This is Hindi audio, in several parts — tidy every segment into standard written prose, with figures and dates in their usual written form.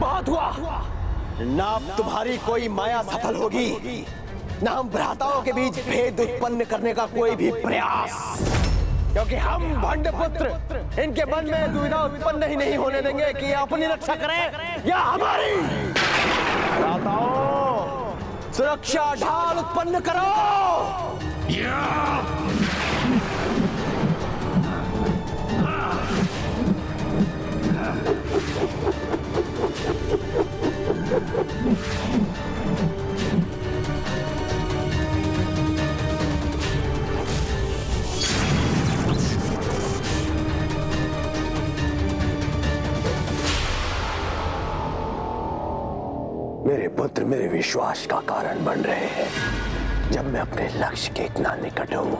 बहुत हुआ। ना अब तुम्हारी कोई माया सफल होगी, ना हम भ्राताओं के बीच भेद उत्पन्न करने का कोई भी प्रयास, क्योंकि हम भंडपुत्र इनके मन में दुविधा उत्पन्न ही नहीं होने देंगे कि ये अपनी रक्षा करें या हमारी। भ्राताओं, सुरक्षा ढाल उत्पन्न करो। मेरे पुत्र मेरे विश्वास का कारण बन रहे हैं। जब मैं अपने लक्ष्य के इतना निकट हूं,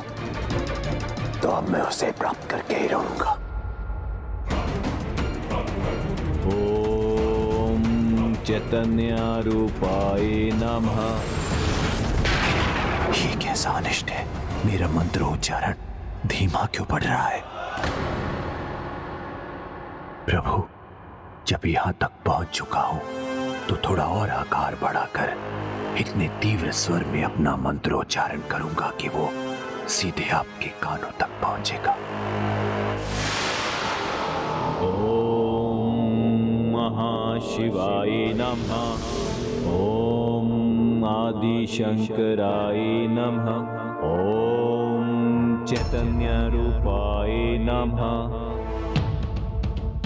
तो अब मैं उसे प्राप्त करके ही रहूंगा। ओम चैतन्य रूपाय नमः। ये कैसा अनिष्ट है? मेरा मंत्रोच्चारण धीमा क्यों पड़ रहा है? प्रभु, जब यहां तक पहुंच चुका हूं, तो थोड़ा और आकार बढ़ाकर इतने तीव्र स्वर में अपना मंत्रोच्चारण करूंगा कि वो सीधे आपके कानों तक पहुंचेगा। ओम महाशिवाय नमः। ओम आदि शंकराय नमः। ओम चैतन्य रूपाय नमः।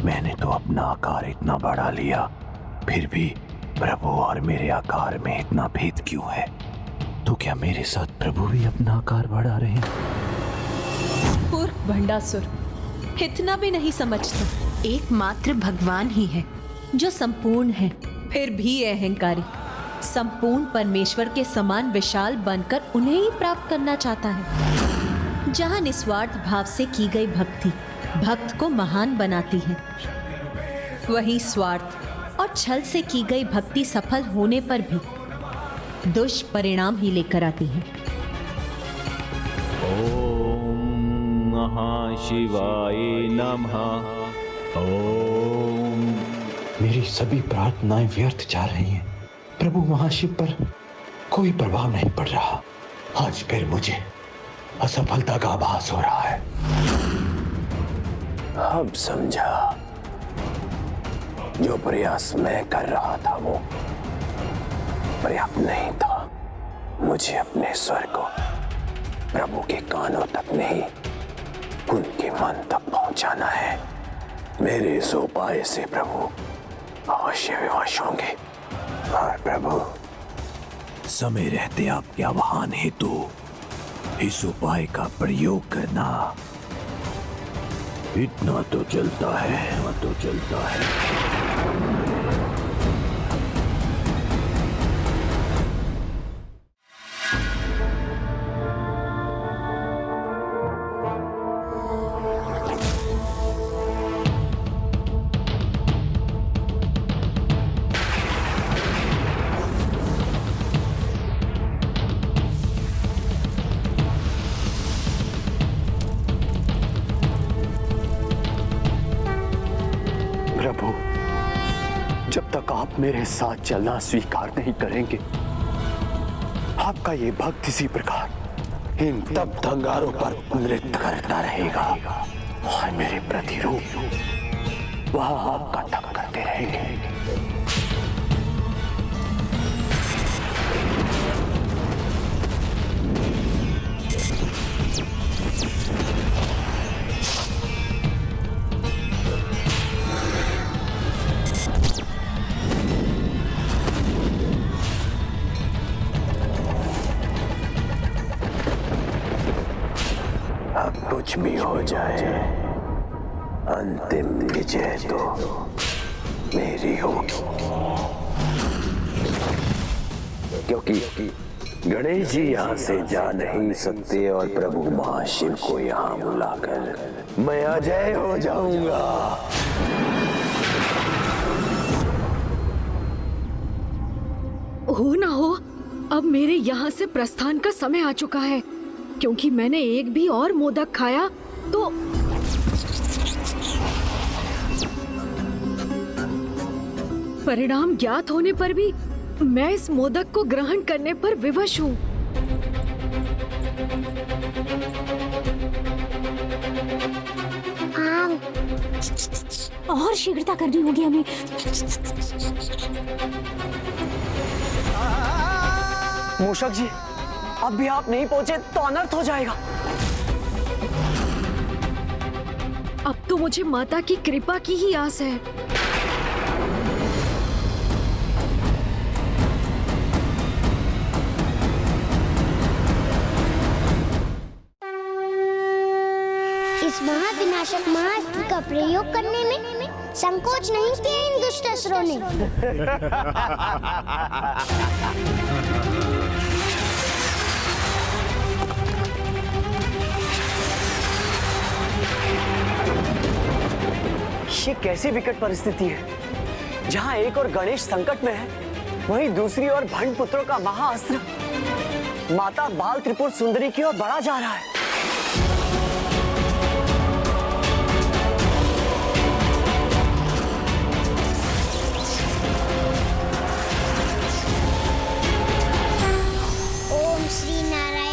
मैंने तो अपना आकार इतना बढ़ा लिया, फिर भी प्रभु और मेरे आकार में इतना भेद क्यों है? तो क्या मेरे साथ प्रभु भी अपना आकार बढ़ा रहे हैं? मूर्ख भंडासुर, इतना भी नहीं समझता। एकमात्र भगवान ही है जो संपूर्ण है, फिर भी अहंकारी संपूर्ण परमेश्वर के समान विशाल बनकर उन्हें ही प्राप्त करना चाहता है। जहां निस्वार्थ भाव से की गई भक्ति भक्त को महान बनाती है, वही स्वार्थ और छल से की गई भक्ति सफल होने पर भी दुष्परिणाम ही लेकर आती है। ओम महाशिवाय नमः। ओम। मेरी सभी प्रार्थनाएं व्यर्थ जा रही हैं। प्रभु महाशिव पर कोई प्रभाव नहीं पड़ रहा। आज फिर मुझे असफलता का आभास हो रहा है। अब समझा, जो प्रयास मैं कर रहा था वो पर्याप्त नहीं था। मुझे अपने स्वर को प्रभु के कानों तक नहीं, उनके मन तक पहुंचाना है। मेरे इस उपाय से प्रभु अवश्य विवश होंगे। और प्रभु, समय रहते आपके आह्वान हेतु इस उपाय का प्रयोग करना। इतना तो चलता है। प्रभु, जब तक आप मेरे साथ चलना स्वीकार नहीं करेंगे, आपका ये भक्त इसी प्रकार इन तप अंगारों पर नृत्य करता रहेगा और मेरे प्रतिरूप वह आपका तप करते रहेंगे। अब कुछ भी हो जाए, अंतिम विजय तो मेरी होगी, क्योंकि गणेश जी यहाँ से जा नहीं सकते और प्रभु महाशिव को यहाँ बुलाकर मैं अजय हो जाऊंगा। हो ना हो, अब मेरे यहाँ से प्रस्थान का समय आ चुका है, क्योंकि मैंने एक भी और मोदक खाया तो परिणाम ज्ञात होने पर भी मैं इस मोदक को ग्रहण करने पर विवश हूँ। और शीघ्रता करनी होगी हमें। मूषक जी, अब भी आप नहीं पहुंचे तो अनर्थ हो जाएगा। अब तो मुझे माता की कृपा की ही आस है। इस महाविनाशक महाअस्त्र का प्रयोग करने में संकोच नहीं किया इन दुष्ट असुरों ने। ये कैसी विकट परिस्थिति है, जहाँ एक और गणेश संकट में है, वहीं दूसरी ओर भंड पुत्रों का महाअस्त्र माता बाल त्रिपुर सुंदरी की ओर बढ़ा जा रहा है। ओम श्री नारायण।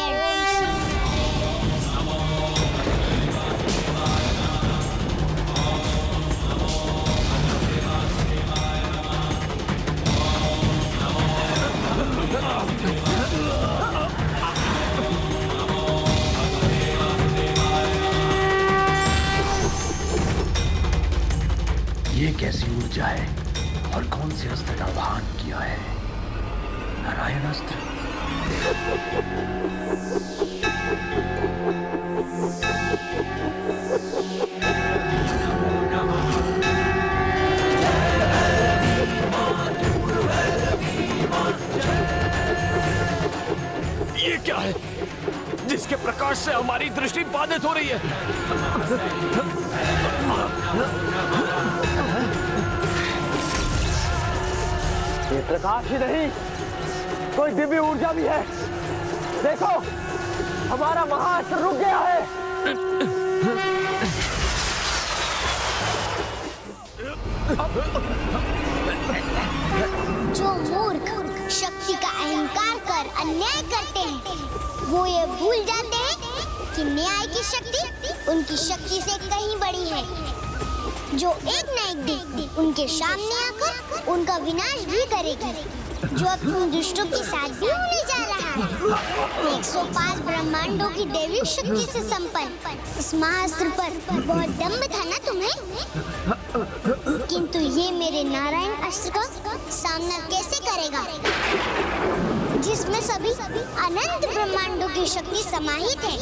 ये कैसी ऊर्जा है और कौन से अस्त्र का आह्वान किया है? नारायण अस्त्र। ये क्या है जिसके प्रकाश से हमारी दृष्टि बाधित हो रही है? ये प्रकाश ही नहीं, कोई दिव्य ऊर्जा भी है। देखो, हमारा महाअस्त्र रुक गया है। जो मूर्ख शक्ति का अहंकार कर अन्याय करते हैं, वो ये भूल जाते हैं कि न्याय की शक्ति उनकी शक्ति से कहीं बड़ी है, जो एक न एक दिन उनके सामने आकर उनका विनाश भी करेगी, जो अब तुम दुष्टों के साथ भी होने जा रहा है। 105 ब्रह्मांडों की दैविक शक्ति से संपन्न इस महाअस्त्र पर बहुत दम्भ था ना तुम्हें, किंतु ये मेरे नारायण अस्त्र का सामना कैसे करेगा, जिसमें सभी अनंत ब्रह्मांडों की शक्ति समाहित है।